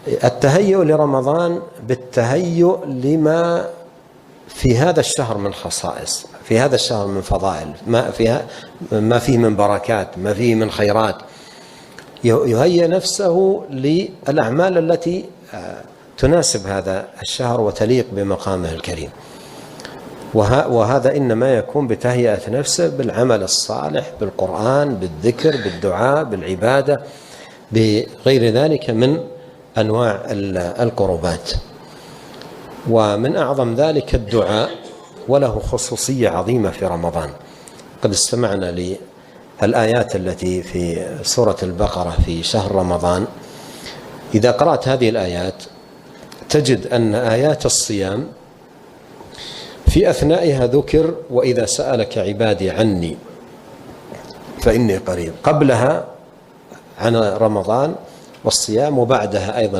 التهيؤ لرمضان بالتهيؤ لما في هذا الشهر من خصائص، في هذا الشهر من فضائل، ما فيه من بركات، ما فيه من خيرات، يهيئ نفسه للأعمال التي تناسب هذا الشهر وتليق بمقامه الكريم. وهذا إنما يكون بتهيئة نفسه بالعمل الصالح، بالقرآن، بالذكر، بالدعاء، بالعبادة، بغير ذلك من أنواع القربات. ومن أعظم ذلك الدعاء، وله خصوصية عظيمة في رمضان. قد استمعنا للآيات التي في سورة البقرة في شهر رمضان. إذا قرأت هذه الآيات تجد أن آيات الصيام في أثنائها ذكر وإذا سألك عبادي عني فإني قريب، قبلها عن رمضان والصيام، وبعدها أيضا